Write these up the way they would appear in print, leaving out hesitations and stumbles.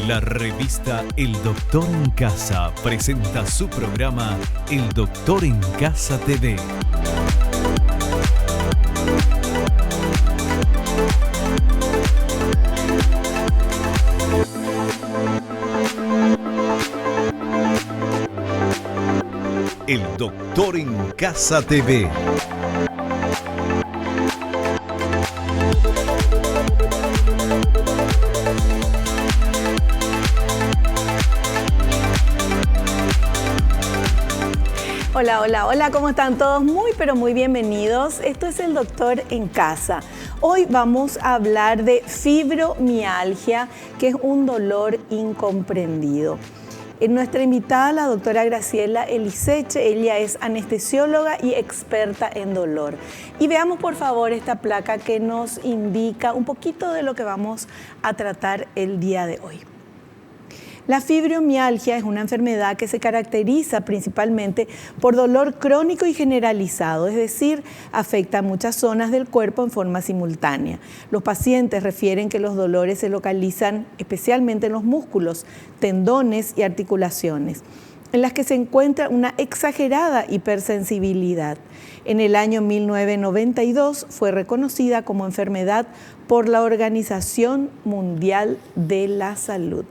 La revista El Doctor en Casa presenta su programa El Doctor en Casa TV. El Doctor en Casa TV. Hola, hola, hola, ¿cómo están todos? Muy, pero muy bienvenidos. Esto es El Doctor en Casa. Hoy vamos a hablar de fibromialgia, que es un dolor incomprendido. Nuestra invitada, la doctora Graciela Eliseche, ella es anestesióloga y experta en dolor. Y veamos por favor esta placa que nos indica un poquito de lo que vamos a tratar el día de hoy. La fibromialgia es una enfermedad que se caracteriza principalmente por dolor crónico y generalizado, es decir, afecta a muchas zonas del cuerpo en forma simultánea. Los pacientes refieren que los dolores se localizan especialmente en los músculos, tendones y articulaciones, en las que se encuentra una exagerada hipersensibilidad. En el año 1992 fue reconocida como enfermedad por la Organización Mundial de la Salud.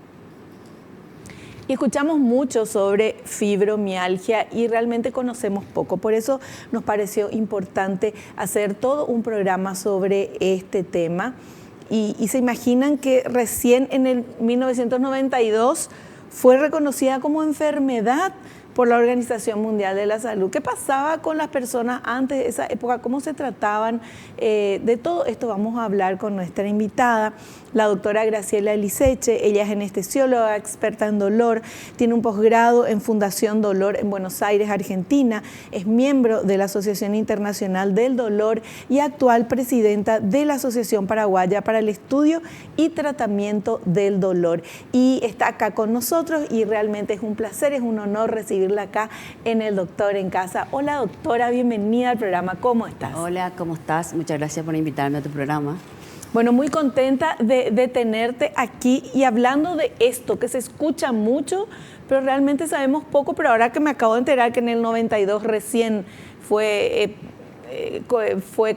Y escuchamos mucho sobre fibromialgia y realmente conocemos poco. Por eso nos pareció importante hacer todo un programa sobre este tema. Y se imaginan que recién en el 1992 fue reconocida como enfermedad por la Organización Mundial de la Salud. ¿Qué pasaba con las personas antes de esa época? ¿Cómo se trataban? De todo esto vamos a hablar con nuestra invitada, la doctora Graciela Eliseche. Ella es anestesióloga, experta en dolor, tiene un posgrado en Fundación Dolor en Buenos Aires, Argentina, es miembro de la Asociación Internacional del Dolor y actual presidenta de la Asociación Paraguaya para el Estudio y Tratamiento del Dolor. Y está acá con nosotros y realmente es un placer, es un honor recibirla acá en El Doctor en Casa. Hola doctora, bienvenida al programa, ¿cómo estás? Hola, ¿cómo estás? Muchas gracias por invitarme a tu programa. Bueno, muy contenta de tenerte aquí y hablando de esto que se escucha mucho, pero realmente sabemos poco, pero ahora que me acabo de enterar que en el 92 recién fue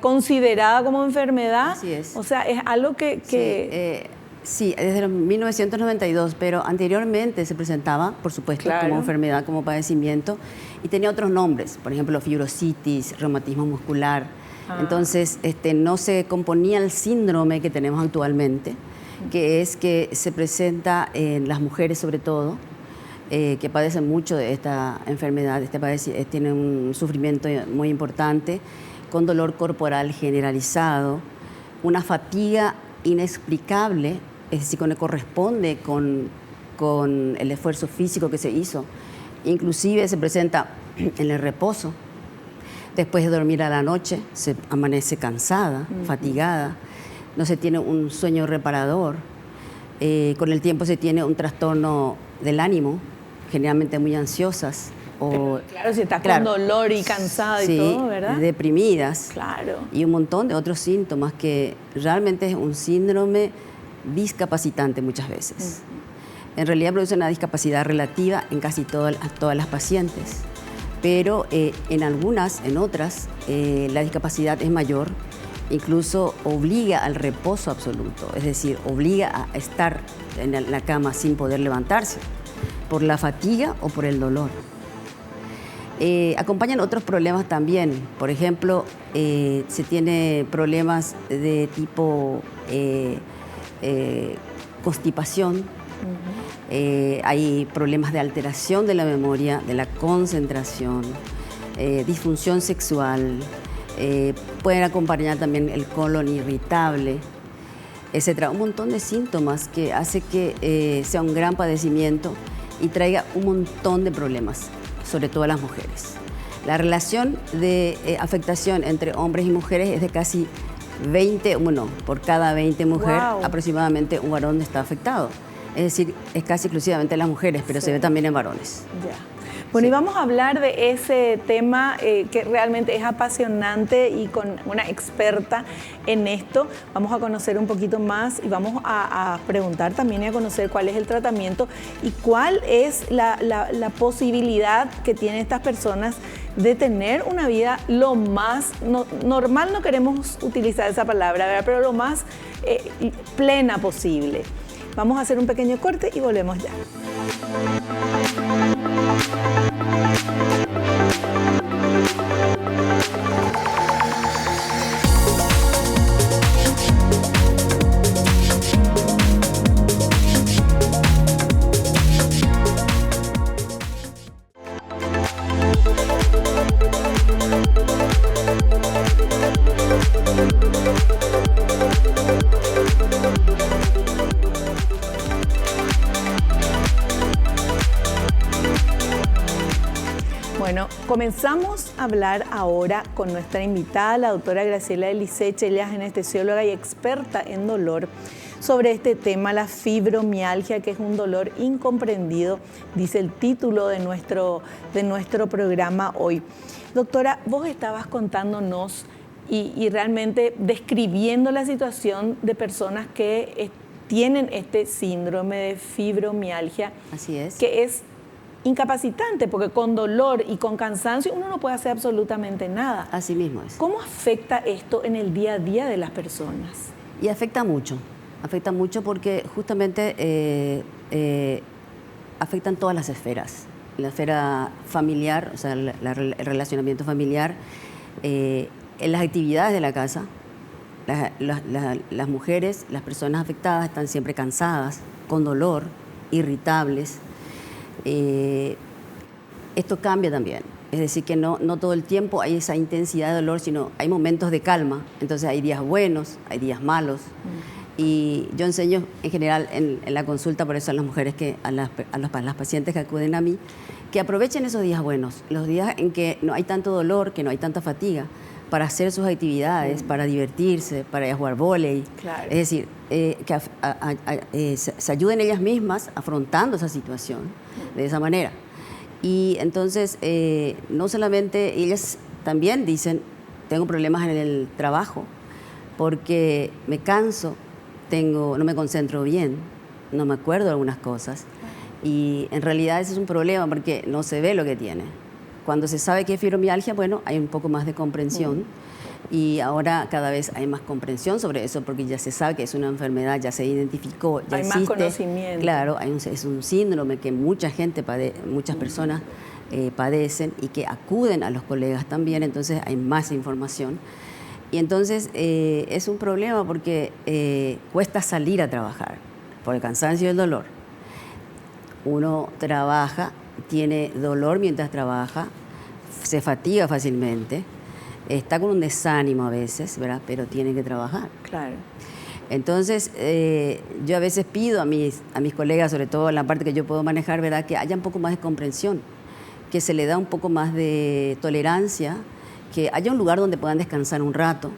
considerada como enfermedad. Así es. O sea, es algo que Sí, desde el 1992, pero anteriormente se presentaba, por supuesto, claro, como enfermedad, como padecimiento, y tenía otros nombres, por ejemplo, fibrositis, reumatismo muscular. Entonces, no se componía el síndrome que tenemos actualmente, que es que se presenta en las mujeres sobre todo, que padecen mucho de esta enfermedad, tienen un sufrimiento muy importante, con dolor corporal generalizado, una fatiga inexplicable, es decir, que no corresponde con el esfuerzo físico que se hizo. Inclusive se presenta en el reposo. Después de dormir a la noche, se amanece cansada, fatigada, no se tiene un sueño reparador. Con el tiempo se tiene un trastorno del ánimo, generalmente muy ansiosas. Claro, si estás con dolor y cansada y todo, ¿verdad? Deprimidas. Claro. Y un montón de otros síntomas que realmente es un síndrome discapacitante muchas veces. En realidad produce una discapacidad relativa en casi todas las pacientes, pero en otras, la discapacidad es mayor, incluso obliga al reposo absoluto, es decir, obliga a estar en la cama sin poder levantarse, por la fatiga o por el dolor. Acompañan otros problemas también, por ejemplo, se tiene problemas de tipo constipación, hay problemas de alteración de la memoria, de la concentración, disfunción sexual, pueden acompañar también el colon irritable, etcétera. Un montón de síntomas que hace que sea un gran padecimiento y traiga un montón de problemas, sobre todo a las mujeres. La relación de afectación entre hombres y mujeres es de casi 20, bueno, por cada 20 mujeres, aproximadamente un varón está afectado. Es decir, es casi exclusivamente las mujeres, pero se ve también en varones. Ya. Bueno, Sí. y vamos a hablar de ese tema que realmente es apasionante y con una experta en esto. Vamos a conocer un poquito más y vamos a preguntar también y a conocer cuál es el tratamiento y cuál es la posibilidad que tienen estas personas de tener una vida lo más normal, no queremos utilizar esa palabra, ¿verdad? Pero lo más plena posible. Vamos a hacer un pequeño corte y volvemos ya. Bueno, comenzamos a hablar ahora con nuestra invitada, la doctora Graciela Eliseche. Ella es anestesióloga y experta en dolor, sobre este tema, la fibromialgia, que es un dolor incomprendido, dice el título de nuestro programa hoy. Doctora, vos estabas contándonos y realmente describiendo la situación de personas que tienen este síndrome de fibromialgia. Así es. Que es incapacitante, porque con dolor y con cansancio uno no puede hacer absolutamente nada. Así mismo es. ¿Cómo afecta esto en el día a día de las personas? Y afecta mucho porque justamente afectan todas las esferas. La esfera familiar, o sea, el relacionamiento familiar, en las actividades de la casa. Las mujeres, las personas afectadas están siempre cansadas, con dolor, irritables. Esto cambia también, es decir, que no todo el tiempo hay esa intensidad de dolor, sino hay momentos de calma, entonces hay días buenos, hay días malos. Y yo enseño en general en la consulta, por eso a las mujeres, a las pacientes que acuden a mí, que aprovechen esos días buenos, los días en que no hay tanto dolor, que no hay tanta fatiga, para hacer sus actividades, para divertirse, para ir a jugar vóley. Claro. Es decir, que se ayuden ellas mismas afrontando esa situación de esa manera. Y entonces, no solamente, ellas también dicen, tengo problemas en el trabajo porque me canso, no me concentro bien, no me acuerdo de algunas cosas. Y en realidad ese es un problema porque no se ve lo que tiene. Cuando se sabe que es fibromialgia, bueno, hay un poco más de comprensión y ahora cada vez hay más comprensión sobre eso porque ya se sabe que es una enfermedad, ya se identificó, ya existe. Hay más conocimiento. Claro, es un síndrome que muchas personas padecen y que acuden a los colegas también, entonces hay más información. Y entonces es un problema porque cuesta salir a trabajar por el cansancio y el dolor. Uno trabaja, tiene dolor mientras trabaja, se fatiga fácilmente, está con un desánimo a veces, ¿verdad? Pero tiene que trabajar. Claro. Entonces, yo a veces pido a mis colegas, sobre todo en la parte que yo puedo manejar, ¿verdad?, que haya un poco más de comprensión, que se le da un poco más de tolerancia, que haya un lugar donde puedan descansar un rato.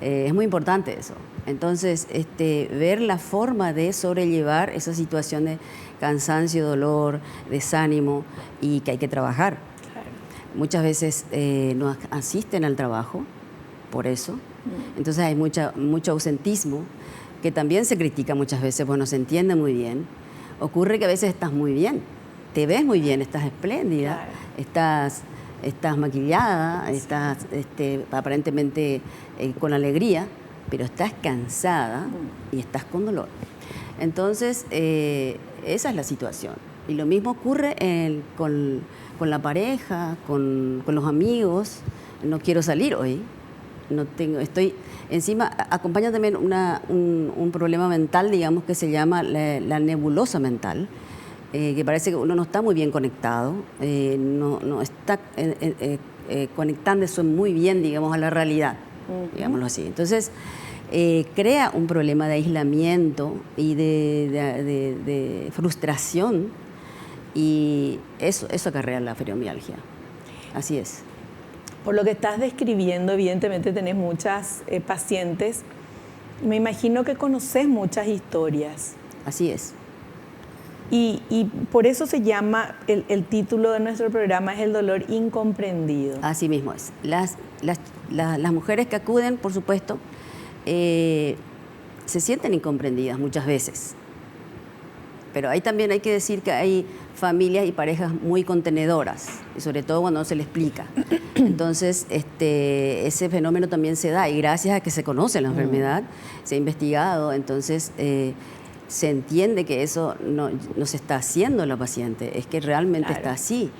Es muy importante eso. Entonces, ver la forma de sobrellevar esa situación de cansancio, dolor, desánimo y que hay que trabajar. Claro. Muchas veces no asisten al trabajo por eso. Entonces hay mucho ausentismo que también se critica muchas veces, pues no se entiende muy bien. Ocurre que a veces estás muy bien, te ves muy bien, estás espléndida, claro. Estás maquillada, estás aparentemente con alegría, pero estás cansada y estás con dolor. Entonces, esa es la situación. Y lo mismo ocurre con la pareja, con los amigos. No quiero salir hoy. Encima, acompaña también un problema mental, digamos, que se llama la nebulosa mental, que parece que uno no está muy bien conectado, no está conectándose muy bien, digamos, a la realidad, digámoslo así. Entonces, crea un problema de aislamiento y de frustración, y eso acarrea la fibromialgia. Así es. Por lo que estás describiendo, evidentemente tenés muchas pacientes. Me imagino que conoces muchas historias. Así es. Y por eso se llama, el título de nuestro programa es El dolor incomprendido. Así mismo es. Las mujeres que acuden, por supuesto, se sienten incomprendidas muchas veces. Pero ahí también hay que decir que hay familias y parejas muy contenedoras, y sobre todo cuando no se le explica. Entonces, ese fenómeno también se da, y gracias a que se conoce la enfermedad, se ha investigado, entonces se entiende que eso no se está haciendo la paciente, es que realmente está así.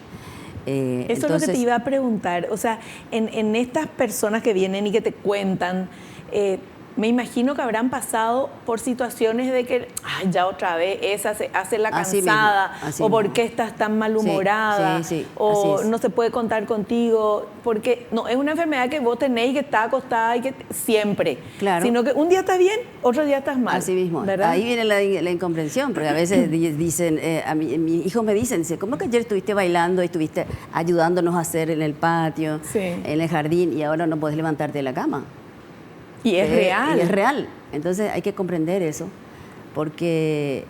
Eso entonces, es lo que te iba a preguntar. O sea, en estas personas que vienen y que te cuentan, me imagino que habrán pasado por situaciones de que, ay, ya otra vez, esa se hace la cansada, o por qué estás tan malhumorada, o no se puede contar contigo, porque no es una enfermedad que vos tenéis que está acostada y que siempre, sino que un día estás bien, otro día estás mal. Así mismo, ¿verdad? Ahí viene la incomprensión, porque a veces dicen, mis hijos me dicen, ¿cómo que ayer estuviste bailando y estuviste ayudándonos a hacer en el patio, en el jardín, y ahora no podés levantarte de la cama? Y es real. Y es real. Entonces hay que comprender eso, porque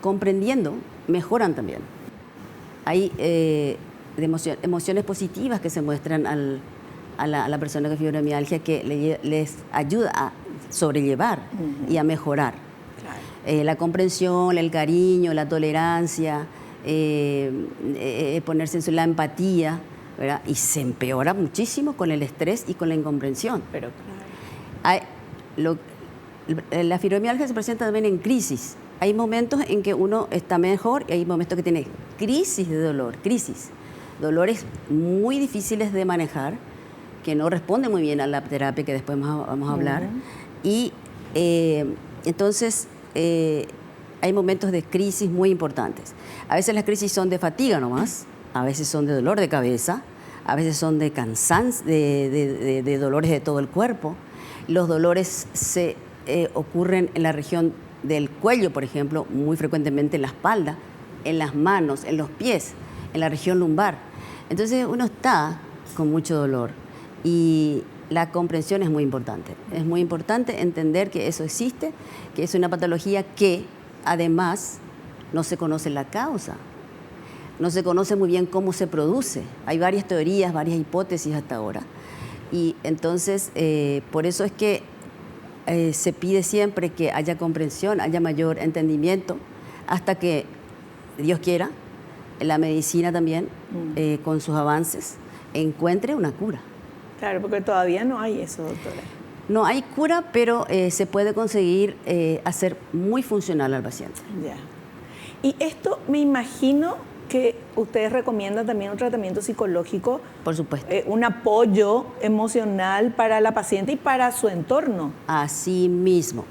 comprendiendo mejoran también. Hay emociones positivas que se muestran a la persona con fibromialgia que les ayuda a sobrellevar y a mejorar. Claro. La comprensión, el cariño, la tolerancia, ponerse en la empatía, ¿verdad? Y se empeora muchísimo con el estrés y con la incomprensión. Pero claro. La fibromialgia se presenta también en crisis. Hay momentos en que uno está mejor y hay momentos que tiene crisis de dolor, dolores muy difíciles de manejar, que no responden muy bien a la terapia que después vamos a hablar. Y entonces hay momentos de crisis muy importantes. A veces las crisis son de fatiga nomás, a veces son de dolor de cabeza, a veces son de cansancio, de dolores de todo el cuerpo. Los dolores se ocurren en la región del cuello, por ejemplo, muy frecuentemente en la espalda, en las manos, en los pies, en la región lumbar. Entonces uno está con mucho dolor y la comprensión es muy importante. Es muy importante entender que eso existe, que es una patología que además no se conoce la causa. No se conoce muy bien cómo se produce. Hay varias teorías, varias hipótesis hasta ahora. Y entonces, por eso es que se pide siempre que haya comprensión, haya mayor entendimiento, hasta que, Dios quiera, la medicina también, con sus avances, encuentre una cura. Claro, porque todavía no hay eso, doctora. No hay cura, pero se puede conseguir hacer muy funcional al paciente. Ya. Y esto me imagino que ustedes recomiendan también un tratamiento psicológico. Por supuesto. Un apoyo emocional para la paciente y para su entorno. Así mismo,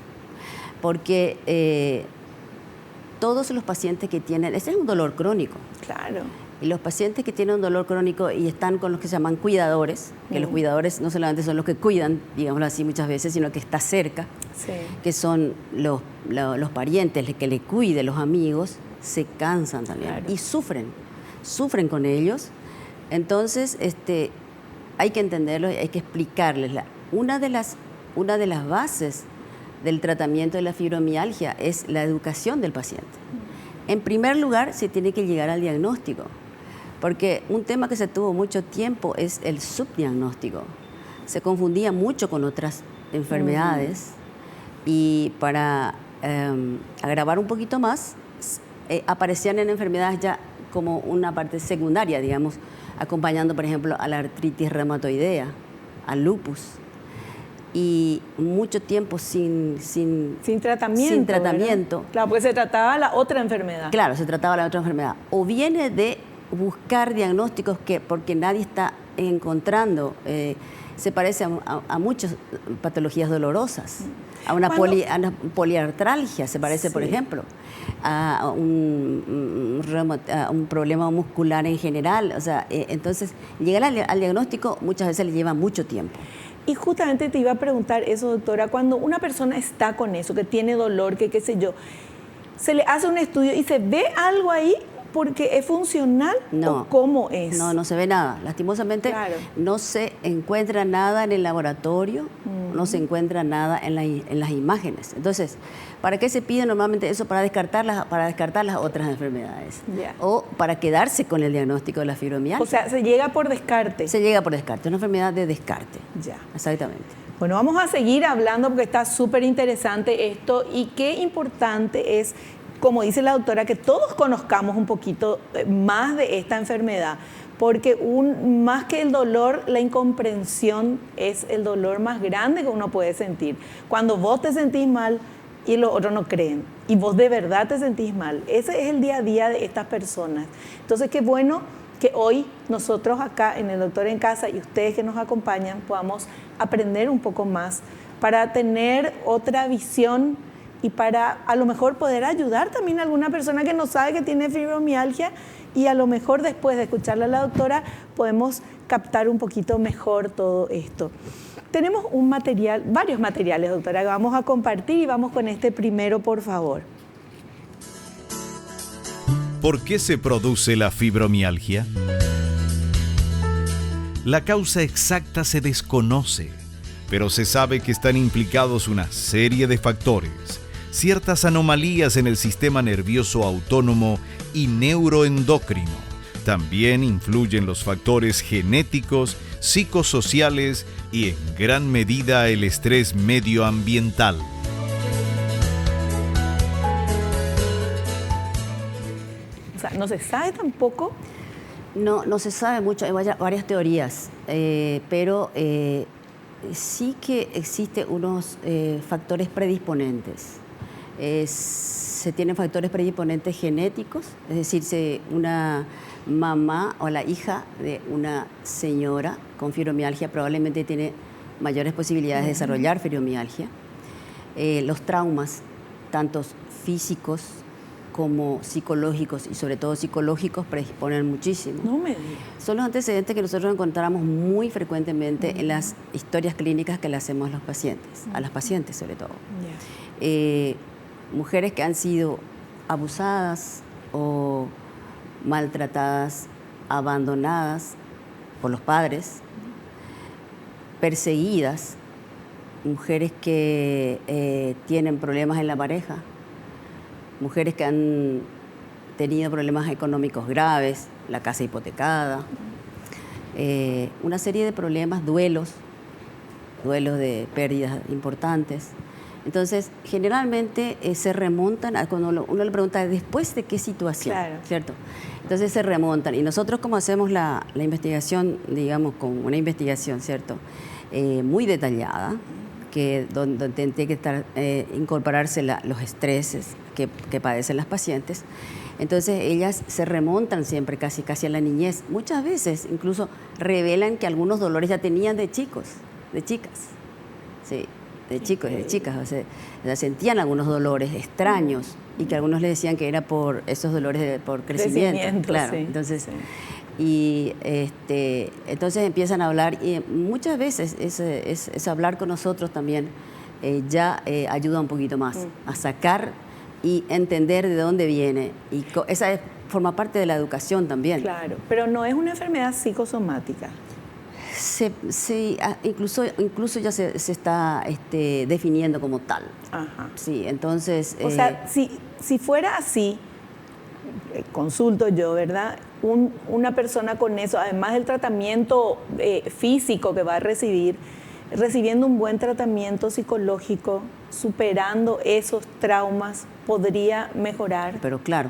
porque todos los pacientes que tienen, ese es un dolor crónico. Claro. Y los pacientes que tienen un dolor crónico y están con los que se llaman cuidadores, que los cuidadores no solamente son los que cuidan, digámoslo así muchas veces, sino que está cerca, que son los parientes, que le cuiden, los amigos, se cansan también y sufren con ellos. Entonces, hay que entenderlo, hay que explicarles. Una de las bases del tratamiento de la fibromialgia es la educación del paciente. En primer lugar, se tiene que llegar al diagnóstico, porque un tema que se tuvo mucho tiempo es el subdiagnóstico. Se confundía mucho con otras enfermedades y para agravar un poquito más, aparecían en enfermedades ya como una parte secundaria, digamos, acompañando, por ejemplo, a la artritis reumatoidea, al lupus, y mucho tiempo sin tratamiento. Sin tratamiento. ¿Verdad? Claro, porque se trataba la otra enfermedad. Claro, se trataba la otra enfermedad. O viene de buscar diagnósticos porque nadie está encontrando, se parece a muchas patologías dolorosas, a una poliartralgia, se parece, por ejemplo, a un problema muscular en general. O sea, entonces, llegar al diagnóstico muchas veces le lleva mucho tiempo. Y justamente te iba a preguntar eso, doctora, cuando una persona está con eso, que tiene dolor, que qué sé yo, ¿se le hace un estudio y se ve algo ahí porque es funcional o cómo es? No se ve nada. Lastimosamente, no se encuentra nada en el laboratorio, no se encuentra nada en las imágenes. Entonces, ¿Para qué se pide normalmente eso? Para descartar las otras enfermedades. Ya. O para quedarse con el diagnóstico de la fibromialgia. O sea, se llega por descarte. Se llega por descarte, una enfermedad de descarte. Ya. Exactamente. Bueno, vamos a seguir hablando porque está súper interesante esto y qué importante es, como dice la doctora, que todos conozcamos un poquito más de esta enfermedad, porque más que el dolor, la incomprensión es el dolor más grande que uno puede sentir. Cuando vos te sentís mal y los otros no creen, y vos de verdad te sentís mal, ese es el día a día de estas personas. Entonces, qué bueno que hoy nosotros acá en El Doctor en Casa y ustedes que nos acompañan podamos aprender un poco más para tener otra visión y para a lo mejor poder ayudar también a alguna persona que no sabe que tiene fibromialgia y a lo mejor después de escucharle a la doctora podemos captar un poquito mejor todo esto. Tenemos varios materiales, doctora, que vamos a compartir y vamos con este primero, por favor. ¿Por qué se produce la fibromialgia? La causa exacta se desconoce, pero se sabe que están implicados una serie de factores, ciertas anomalías en el sistema nervioso autónomo y neuroendocrino. También influyen los factores genéticos, psicosociales y en gran medida el estrés medioambiental. O sea, no se sabe tampoco. No se sabe mucho, hay varias teorías, pero sí que existen unos factores predisponentes. Se tienen factores predisponentes genéticos, es decir, una mamá o la hija de una señora con fibromialgia probablemente tiene mayores posibilidades de desarrollar fibromialgia. Los traumas, tanto físicos como psicológicos, y sobre todo psicológicos, predisponen muchísimo. No me digas. Son los antecedentes que nosotros encontramos muy frecuentemente en las historias clínicas que le hacemos a los pacientes, a las pacientes sobre todo. Yeah. Mujeres que han sido abusadas o maltratadas, abandonadas por los padres, perseguidas, mujeres que tienen problemas en la pareja, mujeres que han tenido problemas económicos graves, la casa hipotecada, una serie de problemas, duelos de pérdidas importantes. Entonces, generalmente se remontan a cuando uno le pregunta ¿después de qué situación? Claro. ¿Cierto? Entonces se remontan. Y nosotros como hacemos la investigación, digamos, con una investigación, ¿cierto? Muy detallada, donde tiene que incorporarse los estreses que padecen las pacientes. Entonces ellas se remontan siempre casi a la niñez. Muchas veces incluso revelan que algunos dolores ya tenían de chicos, de chicas. Sí, de chicos y de chicas. O sea, sentían algunos dolores extraños y que algunos les decían que era por esos dolores por crecimiento. Claro, sí, entonces... Sí. Y entonces empiezan a hablar y muchas veces es hablar con nosotros también ya ayuda un poquito más a sacar y entender de dónde viene. Y esa forma parte de la educación también. Claro, pero no es una enfermedad psicosomática. Incluso ya se está definiendo como tal. Ajá. Sí, entonces... O sea, si fuera así, consulto yo, ¿verdad? Una persona con eso, además del tratamiento físico que va a recibir, recibiendo un buen tratamiento psicológico, superando esos traumas, podría mejorar. Pero claro,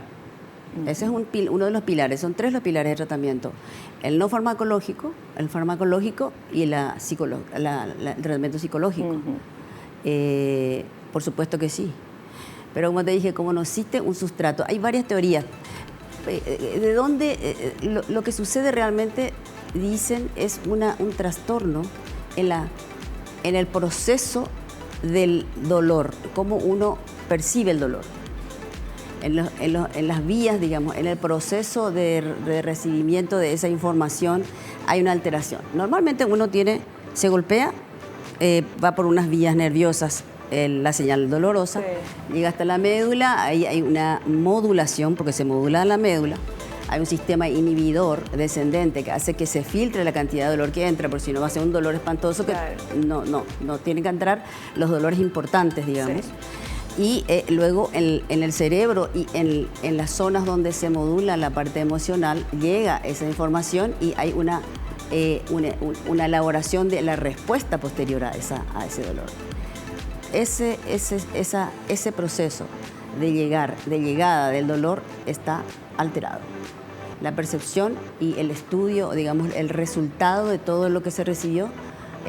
ese es uno de los pilares, son 3 los pilares de tratamiento. El no farmacológico, el farmacológico y el tratamiento psicológico. Por supuesto que sí. Pero como te dije, como no existe un sustrato, hay varias teorías. De dónde lo que sucede realmente, dicen, es un trastorno en el proceso del dolor, cómo uno percibe el dolor. En las vías, digamos, en el proceso de recibimiento de esa información hay una alteración. Normalmente uno se golpea, va por unas vías nerviosas, la señal dolorosa, sí. Llega hasta la médula, ahí hay una modulación, porque se modula la médula. Hay un sistema inhibidor descendente que hace que se filtre la cantidad de dolor que entra, porque si no va a ser un dolor espantoso que claro. no tienen que entrar los dolores importantes, digamos. Sí. Y luego en el cerebro y en las zonas donde se modula la parte emocional llega esa información y hay una elaboración de la respuesta posterior a ese dolor. Ese proceso de llegada del dolor está alterado. La percepción y el estudio, digamos, el resultado de todo lo que se recibió,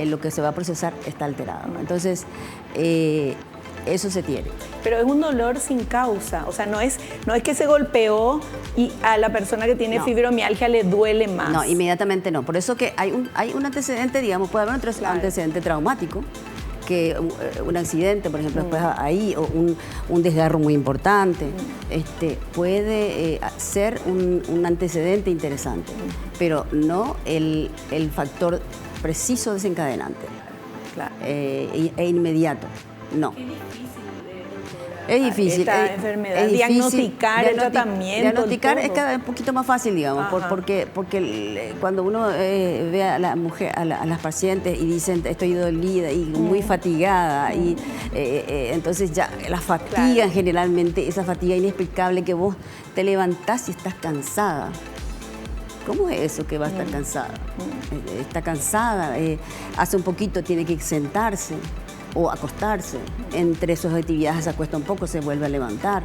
lo que se va a procesar, está alterado. Entonces, eso se tiene. Pero es un dolor sin causa, o sea, no es que se golpeó y a la persona que tiene fibromialgia le duele más. No, inmediatamente no. Por eso que hay un antecedente, digamos, puede haber un antecedente traumático, que un accidente, por ejemplo, después ahí, o un desgarro muy importante, puede ser un antecedente interesante, pero no el factor preciso desencadenante e inmediato, no. Es difícil. Esta enfermedad, diagnosticar el tratamiento. Diagnosticar es cada vez un poquito más fácil, digamos, porque cuando uno ve a la mujer, a las pacientes y dicen estoy dolida y muy fatigada, y entonces ya la fatiga generalmente, esa fatiga inexplicable que vos te levantás y estás cansada. ¿Cómo es eso que va a estar cansada? Está cansada, hace un poquito tiene que sentarse o acostarse. Entre sus actividades se acuesta un poco, se vuelve a levantar.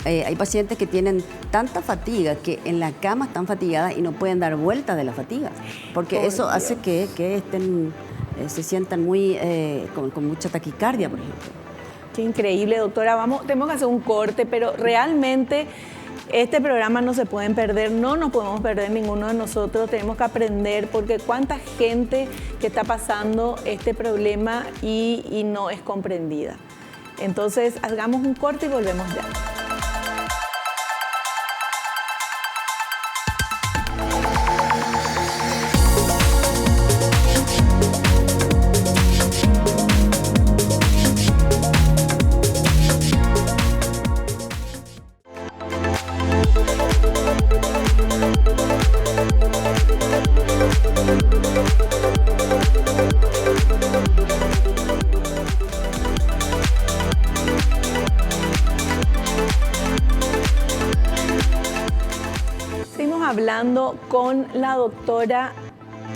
Hay pacientes que tienen tanta fatiga que en la cama están fatigadas y no pueden dar vuelta de la fatiga, porque eso hace que se sientan muy con mucha taquicardia, por ejemplo. Qué increíble, doctora. Tenemos que hacer un corte, pero realmente este programa no se pueden perder, no nos podemos perder ninguno de nosotros, tenemos que aprender, porque cuánta gente que está pasando este problema y no es comprendida. Entonces, hagamos un corte y volvemos ya. Hablando con la doctora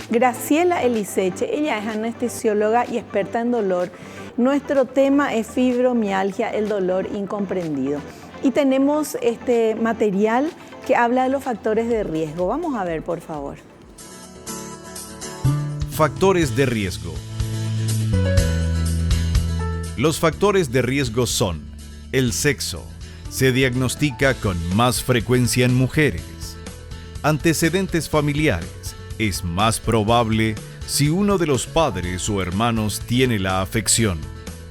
Graciela Eliseche. Ella es anestesióloga y experta en dolor. Nuestro tema es fibromialgia, el dolor incomprendido. Y tenemos este material que habla de los factores de riesgo. Vamos a ver, por favor. Factores de riesgo. Los factores de riesgo son el sexo. Se diagnostica con más frecuencia en mujeres. Antecedentes familiares. Es más probable si uno de los padres o hermanos tiene la afección.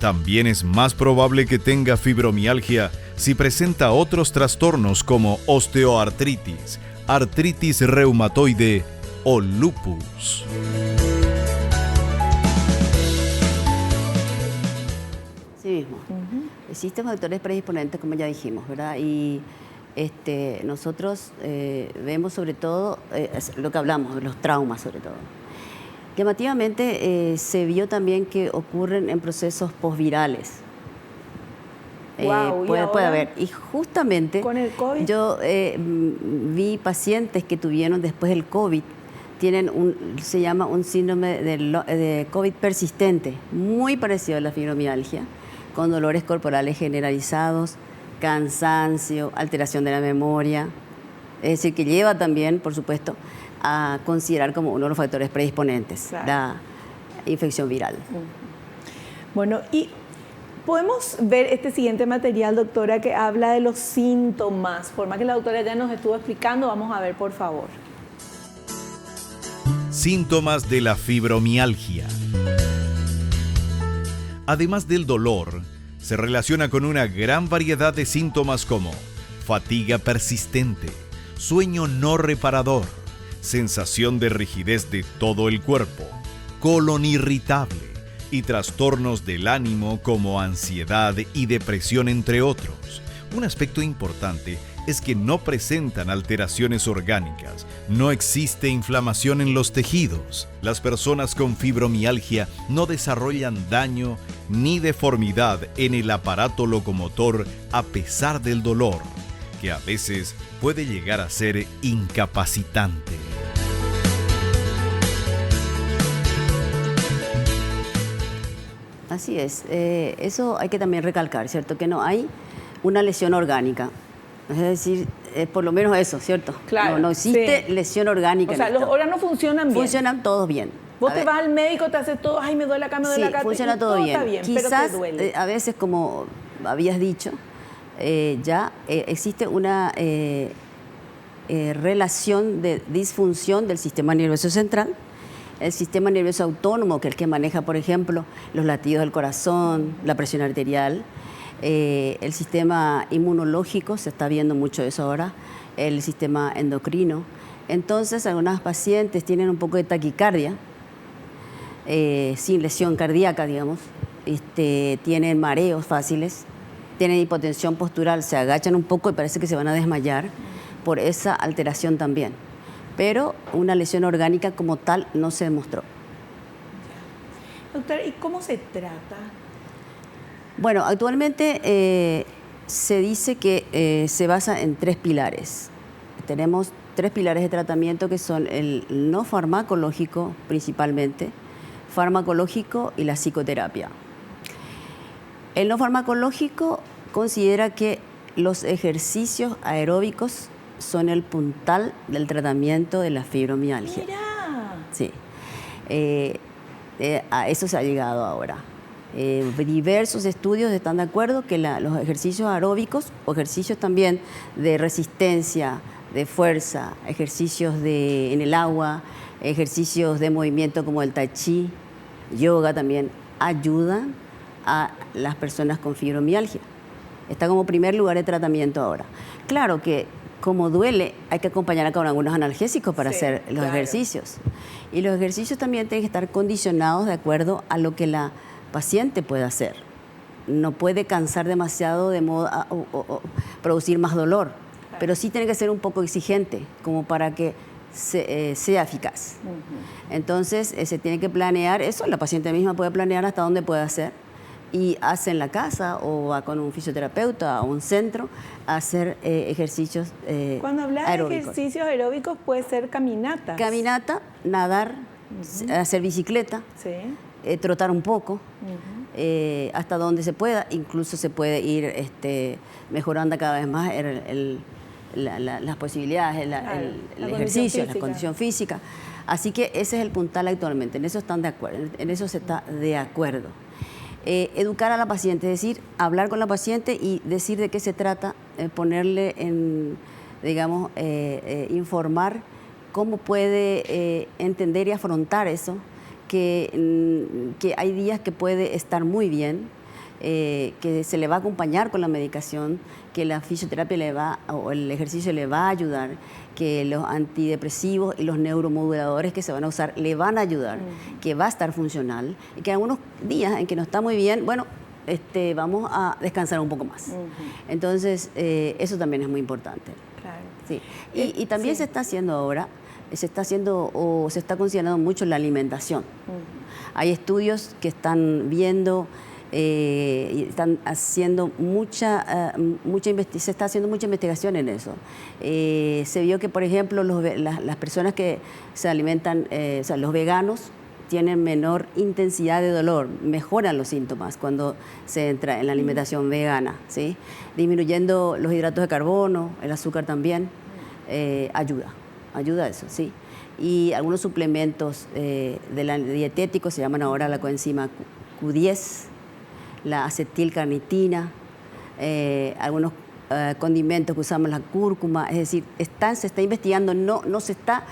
También es más probable que tenga fibromialgia si presenta otros trastornos como osteoartritis, artritis reumatoide o lupus. Sí mismo. Existen factores predisponentes, como ya dijimos, ¿verdad? Y nosotros vemos sobre todo lo que hablamos, de los traumas sobre todo. Llamativamente se vio también que ocurren en procesos posvirales. Puede haber. Y justamente ¿con el COVID? Yo vi pacientes que tuvieron después del COVID, se llama un síndrome de COVID persistente, muy parecido a la fibromialgia, con dolores corporales generalizados, cansancio, alteración de la memoria, es decir, que lleva también, por supuesto, a considerar como uno de los factores predisponentes, la infección viral. Bueno, y podemos ver este siguiente material, doctora, que habla de los síntomas, por más que la doctora ya nos estuvo explicando, vamos a ver, por favor. Síntomas de la fibromialgia. Además del dolor, se relaciona con una gran variedad de síntomas como fatiga persistente, sueño no reparador, sensación de rigidez de todo el cuerpo, colon irritable y trastornos del ánimo como ansiedad y depresión, entre otros. Un aspecto importante es que no presentan alteraciones orgánicas, no existe inflamación en los tejidos. Las personas con fibromialgia no desarrollan daño ni deformidad en el aparato locomotor a pesar del dolor, que a veces puede llegar a ser incapacitante. Así es, eso hay que también recalcar, ¿cierto? Que no hay una lesión orgánica, es decir, por lo menos eso, ¿cierto? Claro, no existe sí. lesión orgánica. O sea, los órganos funcionan bien. Funcionan todos bien. Vos te vas al médico, te haces todo, ay, me duele acá, me duele acá. Sí, funciona todo bien. Está bien, Quizás, pero te duele. a veces, como habías dicho, ya existe una relación de disfunción del sistema nervioso central. El sistema nervioso autónomo, que es el que maneja, por ejemplo, los latidos del corazón, la presión arterial, el sistema inmunológico, se está viendo mucho eso ahora, el sistema endocrino. Entonces, algunas pacientes tienen un poco de taquicardia, sin lesión cardíaca, digamos, tienen mareos fáciles, tienen hipotensión postural, se agachan un poco y parece que se van a desmayar por esa alteración también. Pero una lesión orgánica como tal no se demostró. Doctora, ¿y cómo se trata? Bueno, actualmente se dice que se basa en 3 pilares. Tenemos 3 pilares de tratamiento que son el no farmacológico principalmente, farmacológico y la psicoterapia. El no farmacológico considera que los ejercicios aeróbicos son el puntal del tratamiento de la fibromialgia. ¡Mira! Sí. A eso se ha llegado ahora. Diversos estudios están de acuerdo que los ejercicios aeróbicos o ejercicios también de resistencia, de fuerza, ejercicios en el agua, ejercicios de movimiento como el tai chi, yoga también, ayudan a las personas con fibromialgia. Está como primer lugar de tratamiento ahora. Claro que como duele, hay que acompañar con algunos analgésicos para hacer los ejercicios. Y los ejercicios también tienen que estar condicionados de acuerdo a lo que la paciente puede hacer. No puede cansar demasiado de modo a producir más dolor, pero sí tiene que ser un poco exigente como para que sea eficaz. Entonces, se tiene que planear eso, la paciente misma puede planear hasta dónde puede hacer y hace en la casa o va con un fisioterapeuta a un centro a hacer ejercicios aeróbicos. Cuando hablas de ejercicios aeróbicos puede ser caminata. Caminata, nadar, hacer bicicleta, sí. Trotar un poco, hasta donde se pueda. Incluso se puede ir mejorando cada vez más las posibilidades, el ejercicio, la condición física. Así que ese es el puntal actualmente, en eso están de acuerdo, en eso se está de acuerdo. Educar a la paciente, es decir, hablar con la paciente y decir de qué se trata, ponerle digamos, informar cómo puede entender y afrontar eso, que hay días que puede estar muy bien, que se le va a acompañar con la medicación, que la fisioterapia o el ejercicio le va a ayudar, que los antidepresivos y los neuromoduladores que se van a usar le van a ayudar, que va a estar funcional, y que algunos días en que no está muy bien, bueno, vamos a descansar un poco más. Entonces, eso también es muy importante. Claro. Sí. Y también se está haciendo ahora, se está considerando mucho la alimentación. Hay estudios que están viendo, están haciendo se está haciendo mucha investigación en eso. Se vio que, por ejemplo, las personas que se alimentan, o sea, los veganos, tienen menor intensidad de dolor, mejoran los síntomas cuando se entra en la alimentación vegana, ¿sí? Disminuyendo los hidratos de carbono, el azúcar también, ayuda a eso, ¿sí? Y algunos suplementos dietéticos se llaman ahora la coenzima Q10, la acetilcarnitina, algunos condimentos que usamos, la cúrcuma, es decir, se está investigando, no se está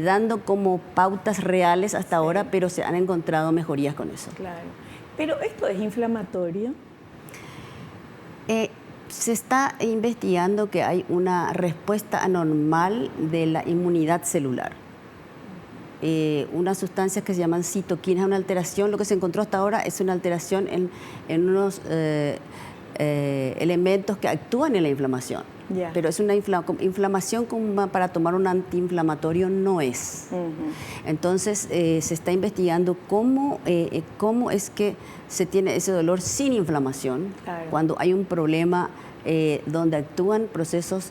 dando como pautas reales hasta ahora, pero se han encontrado mejorías con eso. Claro. ¿Pero esto es inflamatorio? Se está investigando que hay una respuesta anormal de la inmunidad celular. Unas sustancias que se llaman citoquinas, una alteración, lo que se encontró hasta ahora es una alteración en unos elementos que actúan en la inflamación. Ya. pero es una inflamación para tomar un antiinflamatorio no es. Entonces se está investigando cómo es que se tiene ese dolor sin inflamación, Claro. cuando hay un problema donde actúan procesos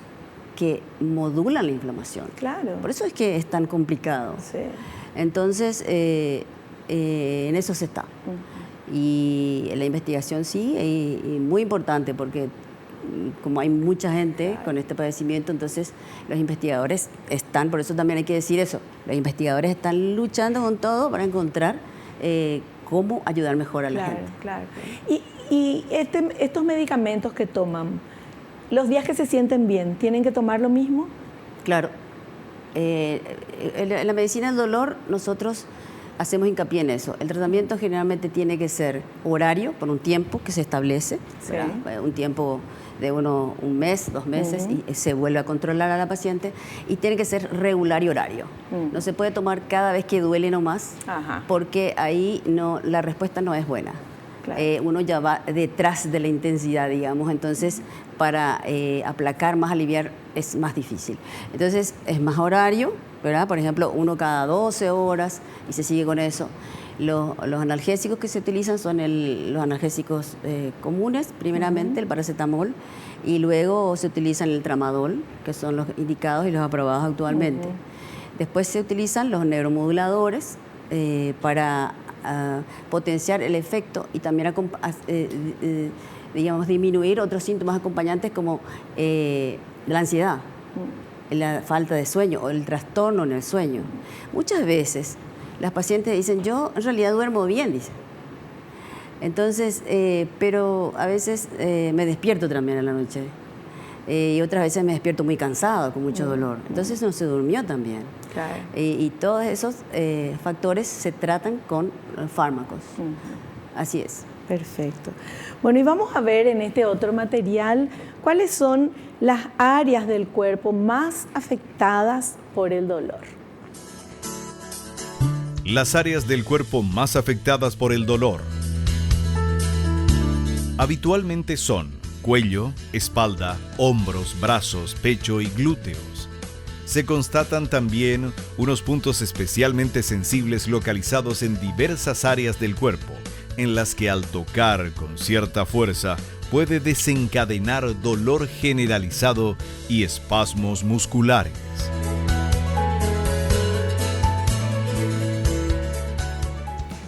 que modulan la inflamación. Claro. Por eso es que es tan complicado. Sí. Entonces, en eso se está. Y la investigación sí, y muy importante, porque como hay mucha gente con este padecimiento, entonces los investigadores están, por eso también hay que decir eso, los investigadores están luchando con todo para encontrar cómo ayudar mejor a la gente. Claro. Y estos medicamentos que toman, los días que se sienten bien, ¿tienen que tomar lo mismo? Claro. En la medicina del dolor nosotros hacemos hincapié en eso. El tratamiento generalmente tiene que ser horario, por un tiempo que se establece, Sí. un tiempo de un mes, 2 meses, y se vuelve a controlar a la paciente, y tiene que ser regular y horario. No se puede tomar cada vez que duele nomás, Ajá. porque ahí la respuesta no es buena. Claro. Uno ya va detrás de la intensidad, digamos, entonces para aplacar, más aliviar, es más difícil. Entonces es más horario, ¿verdad? Por ejemplo, uno cada 12 horas y se sigue con eso. Los analgésicos que se utilizan son los analgésicos comunes, primeramente el paracetamol, y luego se utilizan el tramadol, que son los indicados y los aprobados actualmente. Después se utilizan los neuromoduladores para potenciar el efecto y también digamos, disminuir otros síntomas acompañantes como la ansiedad, la falta de sueño o el trastorno en el sueño. Muchas veces las pacientes dicen, yo en realidad duermo bien, dicen. Entonces, pero a veces me despierto también en la noche y otras veces me despierto muy cansado, con mucho dolor. Entonces no se durmió también. Claro. Y todos esos factores se tratan con fármacos. Así es. Perfecto. Bueno, y vamos a ver en este otro material cuáles son las áreas del cuerpo más afectadas por el dolor. Las áreas del cuerpo más afectadas por el dolor habitualmente son cuello, espalda, hombros, brazos, pecho y glúteos. Se constatan también unos puntos especialmente sensibles localizados en diversas áreas del cuerpo, en las que al tocar con cierta fuerza puede desencadenar dolor generalizado y espasmos musculares.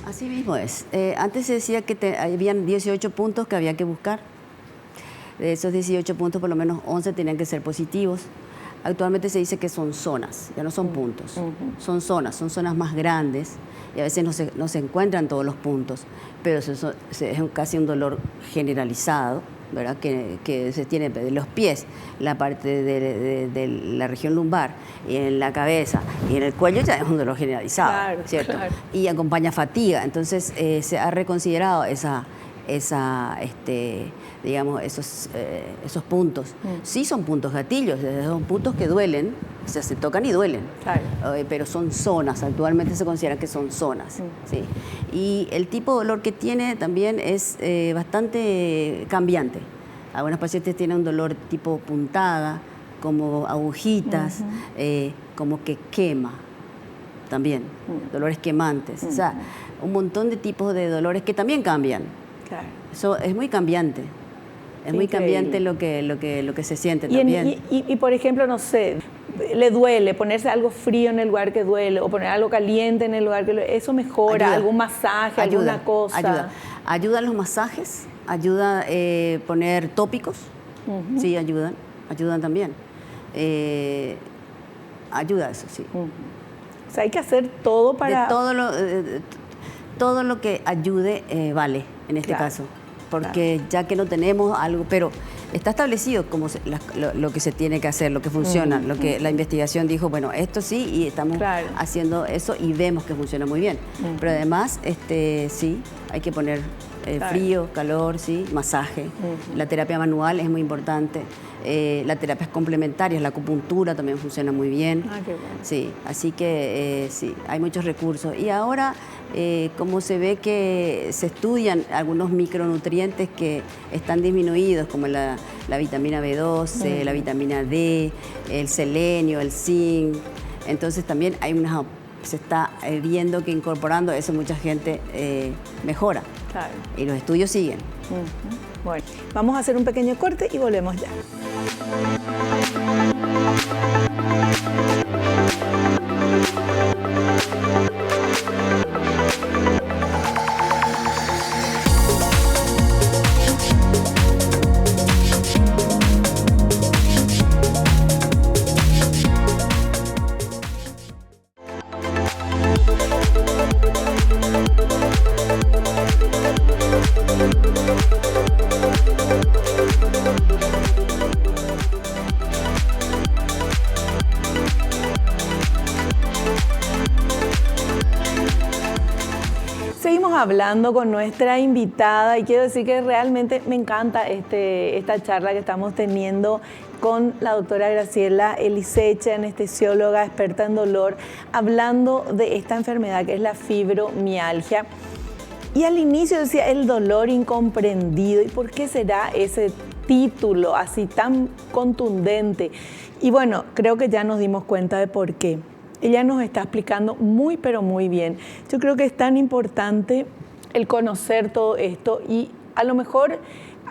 Así mismo es. Antes se decía que habían 18 puntos que había que buscar. De esos 18 puntos, por lo menos 11 tenían que ser positivos. Actualmente se dice que son zonas, ya no son puntos. Son zonas más grandes y a veces no se encuentran todos los puntos, pero es casi un dolor generalizado, ¿verdad? Que se tiene de los pies, la parte de la región lumbar, y en la cabeza y en el cuello ya es un dolor generalizado, Claro, ¿cierto? claro. Y acompaña fatiga, entonces se ha reconsiderado digamos, esos puntos. Sí son puntos gatillos, son puntos que duelen, o sea, se tocan y duelen. Claro. Pero son zonas, actualmente se considera que son zonas. ¿Sí? Y el tipo de dolor que tiene también es bastante cambiante. Algunas pacientes tienen un dolor tipo puntada, como agujitas, como que quema también, dolores quemantes. O sea, un montón de tipos de dolores que también cambian. Claro. Eso es muy cambiante. Es muy cambiante lo que se siente también. Y, por ejemplo, no sé, le duele ponerse algo frío en el lugar que duele o poner algo caliente en el lugar que duele. ¿Eso mejora? Ayuda. ¿Algún masaje? ¿Alguna cosa? Ayudan los masajes, ayuda poner tópicos, sí, ayudan también. Ayuda eso, sí. O sea, hay que hacer todo para... Todo lo que ayude vale en este caso, porque ya que no tenemos algo, pero está establecido como lo que se tiene que hacer, lo que funciona, lo que la investigación dijo, bueno, esto sí, y estamos haciendo eso y vemos que funciona muy bien. Pero además, sí, hay que poner frío, calor, sí, masaje. La terapia manual es muy importante. La terapia complementaria, la acupuntura también funciona muy bien. Ah, qué bueno. Sí, así que sí, hay muchos recursos. Y ahora, como se ve que se estudian algunos micronutrientes que están disminuidos, como la vitamina B12, la vitamina D, el selenio, el zinc. Entonces también se está viendo que incorporando eso mucha gente mejora. Claro. Y los estudios siguen. Bueno, vamos a hacer un pequeño corte y volvemos ya. Seguimos hablando con nuestra invitada y quiero decir que realmente me encanta esta charla que estamos teniendo con la doctora Graciela Eliseche, anestesióloga, experta en dolor, hablando de esta enfermedad que es la fibromialgia. Y al inicio decía el dolor incomprendido. ¿Y por qué será ese título así tan contundente? Y bueno, creo que ya nos dimos cuenta de por qué. Ella nos está explicando muy, pero muy bien. Yo creo que es tan importante el conocer todo esto y a lo mejor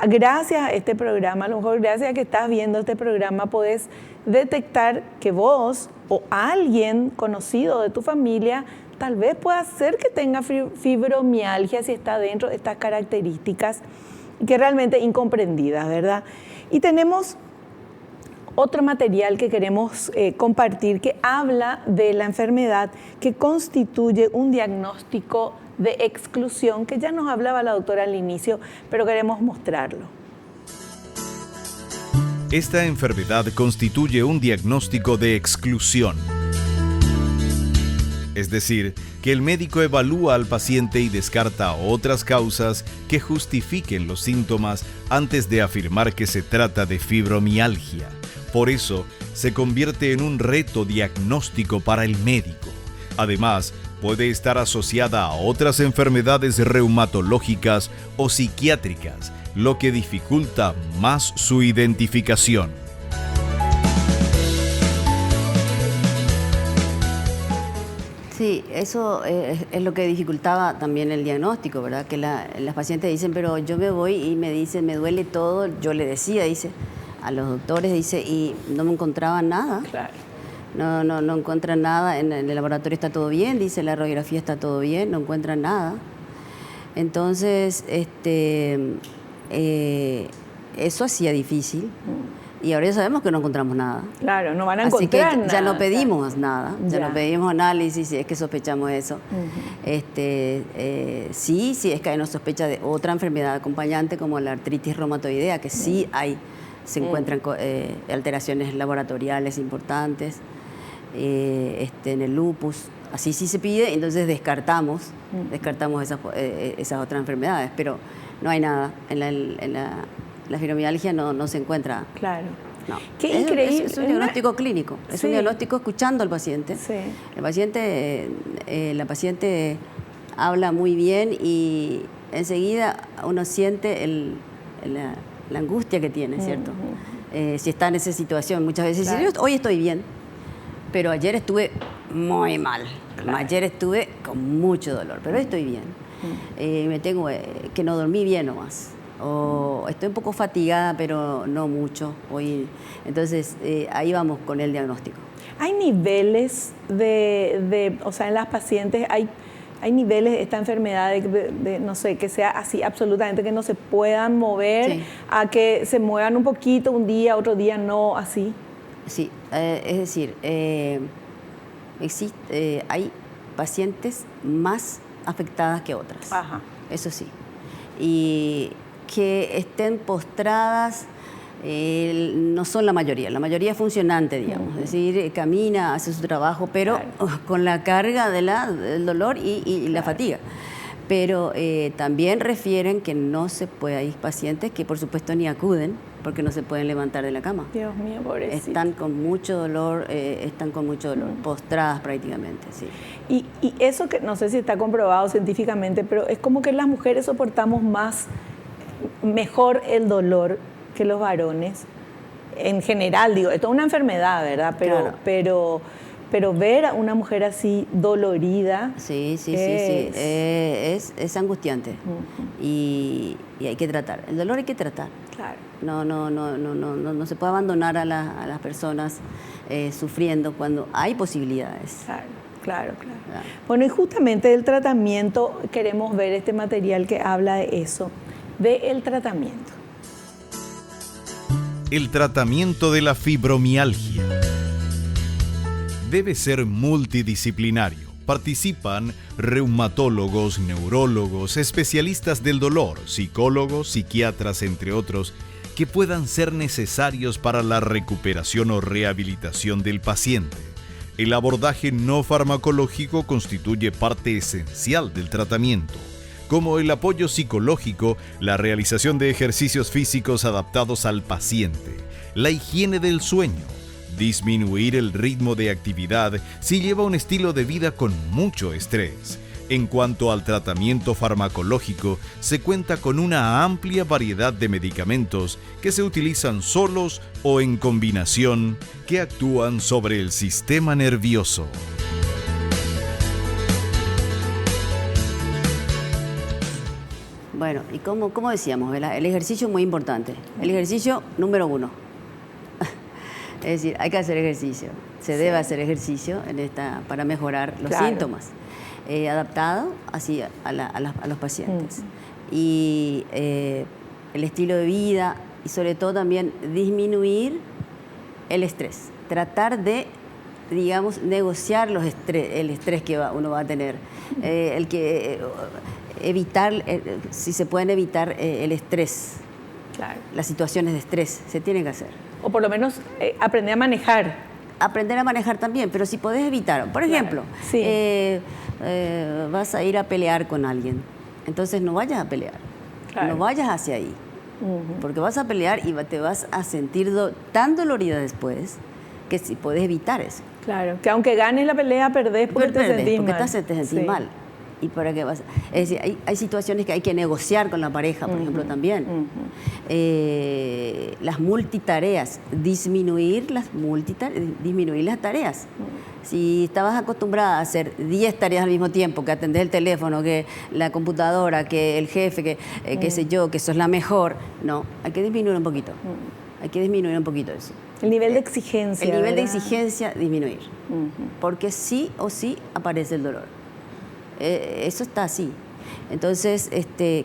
gracias a este programa, a lo mejor gracias a que estás viendo este programa, podés detectar que vos o alguien conocido de tu familia tal vez pueda ser que tenga fibromialgia si está dentro de estas características que realmente incomprendidas, ¿verdad? Y tenemos otro material que queremos compartir que habla de la enfermedad que constituye un diagnóstico de exclusión, que ya nos hablaba la doctora al inicio, pero queremos mostrarlo. Esta enfermedad constituye un diagnóstico de exclusión. Es decir, que el médico evalúa al paciente y descarta otras causas que justifiquen los síntomas antes de afirmar que se trata de fibromialgia. Por eso, se convierte en un reto diagnóstico para el médico. Además, puede estar asociada a otras enfermedades reumatológicas o psiquiátricas, lo que dificulta más su identificación. Sí, eso es lo que dificultaba también el diagnóstico, ¿verdad? Que las pacientes dicen, pero yo me voy y me dicen, me duele todo. Yo le decía, dice, a los doctores, dice, y no me encontraban nada. Claro. No encuentran nada, en el laboratorio está todo bien, dice, la radiografía está todo bien, no encuentran nada. Entonces, eso hacía difícil. Y ahora ya sabemos que no encontramos nada. Claro, no van a Así encontrar que nada. ya no pedimos nada, ya Ya. no pedimos análisis si es que sospechamos eso. Sí, es que hay una sospecha de otra enfermedad acompañante como la artritis reumatoidea, que sí se encuentran alteraciones laboratoriales importantes, en el lupus. Así sí se pide, entonces descartamos esas otras enfermedades, pero no hay nada. En la fibromialgia no se encuentra. Claro. No. Qué increíble. Es un diagnóstico clínico, es Sí. un diagnóstico escuchando al paciente. Sí. La paciente habla muy bien y enseguida uno siente la angustia que tiene, ¿cierto? Si está en esa situación, muchas veces Claro. dice, hoy estoy bien, pero ayer estuve muy mal, Claro. ayer estuve con mucho dolor, pero hoy estoy bien. Me tengo que no dormí bien nomás. O estoy un poco fatigada, pero no mucho hoy. Entonces, ahí vamos con el diagnóstico. Hay niveles o sea, en las pacientes hay niveles de esta enfermedad de, no sé, que sea así absolutamente que no se puedan mover, Sí. a que se muevan un poquito un día, otro día no, así. Sí, es decir, hay pacientes más afectadas que otras. Ajá. Eso sí. Y que estén postradas no son la mayoría es funcionante, digamos, es decir, camina, hace su trabajo, pero con la carga del dolor y la fatiga. Pero también refieren que no se puede, hay pacientes que por supuesto ni acuden porque no se pueden levantar de la cama. Dios mío, pobrecito. Están con mucho dolor, postradas prácticamente, sí. Y eso que no sé si está comprobado científicamente, pero es como que las mujeres soportamos mejor el dolor que los varones. En general, digo, esto es una enfermedad, ¿verdad? Claro. Pero ver a una mujer así dolorida. Sí. Es angustiante. Y hay que tratar. El dolor hay que tratar. Claro. No se puede abandonar a las personas sufriendo cuando hay posibilidades. Claro. Bueno, y justamente del tratamiento queremos ver este material que habla de eso, del tratamiento. El tratamiento de la fibromialgia debe ser multidisciplinario. Participan reumatólogos, neurólogos, especialistas del dolor, psicólogos, psiquiatras, entre otros, que puedan ser necesarios para la recuperación o rehabilitación del paciente. El abordaje no farmacológico constituye parte esencial del tratamiento, como el apoyo psicológico, la realización de ejercicios físicos adaptados al paciente, la higiene del sueño, disminuir el ritmo de actividad si lleva un estilo de vida con mucho estrés. En cuanto al tratamiento farmacológico, se cuenta con una amplia variedad de medicamentos que se utilizan solos o en combinación, que actúan sobre el sistema nervioso. Bueno, y como decíamos, ¿verdad? El ejercicio es muy importante. El ejercicio número 1. Es decir, hay que hacer ejercicio. Se debe hacer ejercicio para mejorar los síntomas. Adaptado así a los pacientes. Y el estilo de vida y sobre todo también disminuir el estrés. Tratar de, digamos, negociar el estrés que uno va a tener. Evitar, si se pueden evitar el estrés. Claro. Las situaciones de estrés se tienen que hacer. O por lo menos aprender a manejar. Aprender a manejar también, pero si podés evitar. Por ejemplo, vas a ir a pelear con alguien, entonces no vayas a pelear, no vayas hacia ahí, porque vas a pelear y te vas a sentir tan dolorida después que si podés evitar eso. Claro, que aunque ganes la pelea, perdés porque te sentís mal. Te sentís mal. ¿Y para qué vas? Es decir, hay situaciones que hay que negociar con la pareja, por ejemplo, también. Las multitareas, disminuir las tareas. Si estabas acostumbrada a hacer 10 tareas al mismo tiempo, que atendés el teléfono, que la computadora, que el jefe, que qué sé yo, que sos la mejor, no, hay que disminuir un poquito. Hay que disminuir un poquito eso. El nivel de exigencia. El nivel de exigencia, disminuir. Porque sí o sí aparece el dolor. Eso está así. Entonces,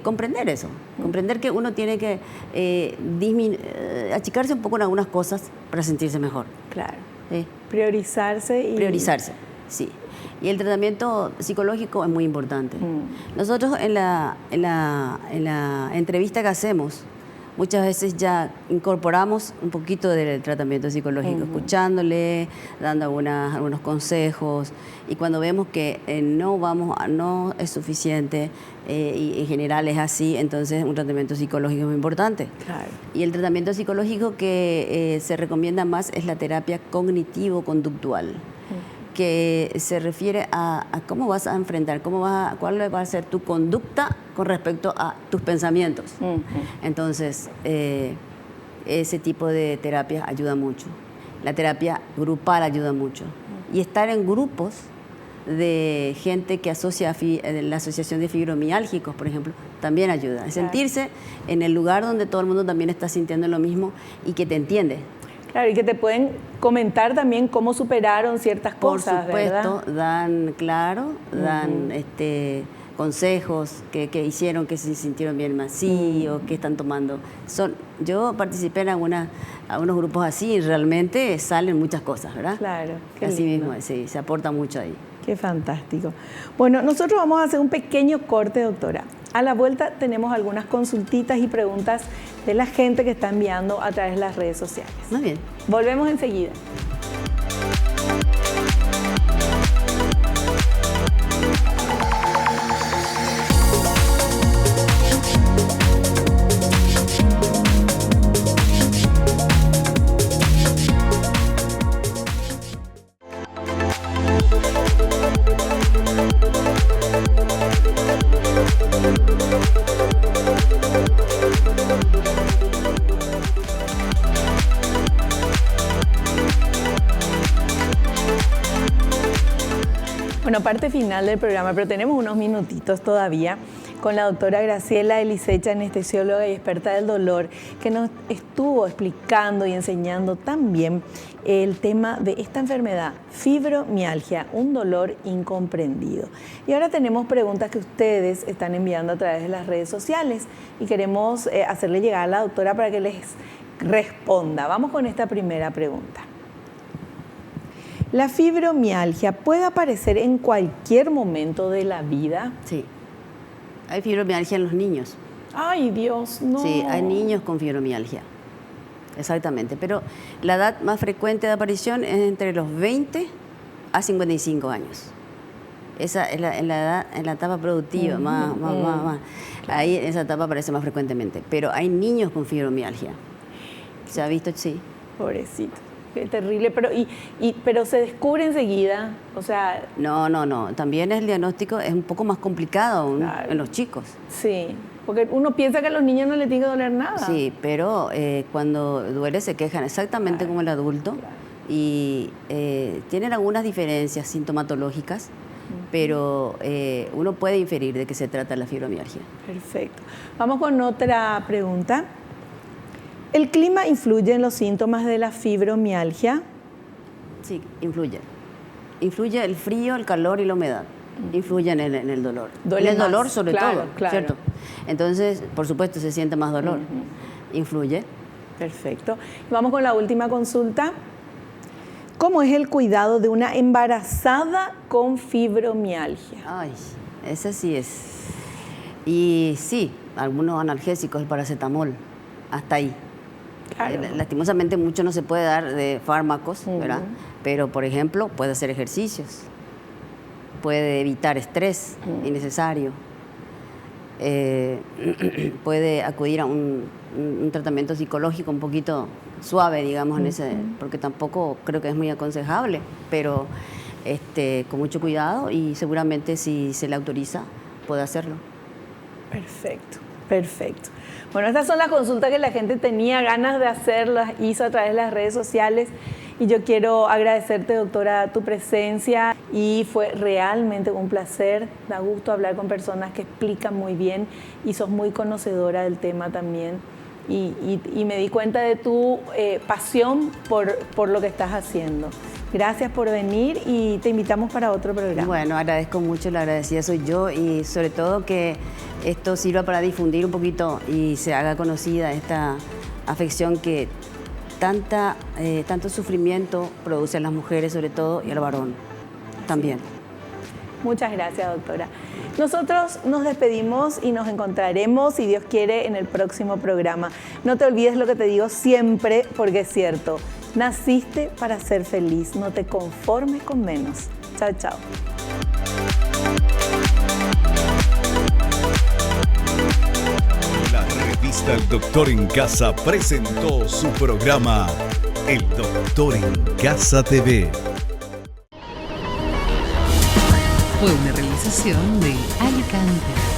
comprender eso, comprender que uno tiene que achicarse un poco en algunas cosas para sentirse mejor. Claro. ¿Sí? Priorizarse, sí. Y el tratamiento psicológico es muy importante. Nosotros en la entrevista que hacemos, muchas veces ya incorporamos un poquito del tratamiento psicológico, escuchándole, dando algunos consejos, y cuando vemos que no es suficiente, y en general es así, entonces un tratamiento psicológico es muy importante. Claro. Y el tratamiento psicológico que se recomienda más es la terapia cognitivo-conductual, que se refiere a cómo vas a enfrentar, cuál va a ser tu conducta con respecto a tus pensamientos. Entonces, ese tipo de terapia ayuda mucho. La terapia grupal ayuda mucho. Y estar en grupos de gente que asocia la asociación de fibromiálgicos, por ejemplo, también ayuda. Claro. Sentirse en el lugar donde todo el mundo también está sintiendo lo mismo y que te entiende. Claro, y que te pueden comentar también cómo superaron ciertas cosas, ¿verdad? Por supuesto, dan consejos que hicieron que se sintieron bien más o que están tomando. Yo participé en algunos grupos así y realmente salen muchas cosas, ¿verdad? Claro. Así mismo, sí, se aporta mucho ahí. Qué fantástico. Bueno, nosotros vamos a hacer un pequeño corte, doctora. A la vuelta tenemos algunas consultitas y preguntas de la gente que está enviando a través de las redes sociales. Muy bien. Volvemos enseguida. Bueno, parte final del programa, pero tenemos unos minutitos todavía con la doctora Graciela Elisecha, anestesióloga y experta del dolor, que nos estuvo explicando y enseñando también el tema de esta enfermedad, fibromialgia, un dolor incomprendido. Y ahora tenemos preguntas que ustedes están enviando a través de las redes sociales y queremos hacerle llegar a la doctora para que les responda. Vamos con esta primera pregunta. ¿La fibromialgia puede aparecer en cualquier momento de la vida? Sí. Hay fibromialgia en los niños. ¡Ay, Dios, no! Sí, hay niños con fibromialgia. Exactamente. Pero la edad más frecuente de aparición es entre los 20 a 55 años. Esa es en la etapa productiva, más. Ahí en esa etapa aparece más frecuentemente. Pero hay niños con fibromialgia. ¿Se ha visto? Sí. Pobrecito. Qué terrible, pero se descubre enseguida, o sea... No, también el diagnóstico es un poco más complicado claro. En los chicos. Sí, porque uno piensa que a los niños no les tiene que doler nada. Sí, pero cuando duele se quejan exactamente claro. como el adulto claro. y tienen algunas diferencias sintomatológicas, pero uno puede inferir de qué se trata la fibromialgia. Perfecto. Vamos con otra pregunta. ¿El clima influye en los síntomas de la fibromialgia? Sí, influye. Influye el frío, el calor y la humedad. Influyen en el dolor. Duele en el más, dolor sobre claro, todo, claro. ¿cierto? Entonces, por supuesto, se siente más dolor. Influye. Perfecto. Vamos con la última consulta. ¿Cómo es el cuidado de una embarazada con fibromialgia? Ay, ese sí es. Y sí, algunos analgésicos, el paracetamol, hasta ahí. Claro. Lastimosamente mucho no se puede dar de fármacos, ¿verdad? Pero, por ejemplo, puede hacer ejercicios, puede evitar estrés innecesario, puede acudir a un tratamiento psicológico un poquito suave, digamos, porque tampoco creo que es muy aconsejable, pero con mucho cuidado y seguramente si se le autoriza puede hacerlo. Perfecto, perfecto. Bueno, estas son las consultas que la gente tenía ganas de hacer, las hizo a través de las redes sociales y yo quiero agradecerte, doctora, tu presencia y fue realmente un placer, da gusto hablar con personas que explican muy bien y sos muy conocedora del tema también y me di cuenta de tu pasión por lo que estás haciendo. Gracias por venir y te invitamos para otro programa. Bueno, agradezco mucho, la agradecida soy yo y sobre todo que esto sirva para difundir un poquito y se haga conocida esta afección que tanto sufrimiento produce en las mujeres sobre todo y al varón también. Muchas gracias, doctora. Nosotros nos despedimos y nos encontraremos, si Dios quiere, en el próximo programa. No te olvides lo que te digo siempre, porque es cierto. Naciste para ser feliz, no te conformes con menos. Chao, chao. La revista El Doctor en Casa presentó su programa El Doctor en Casa TV. Fue una realización de Alicante.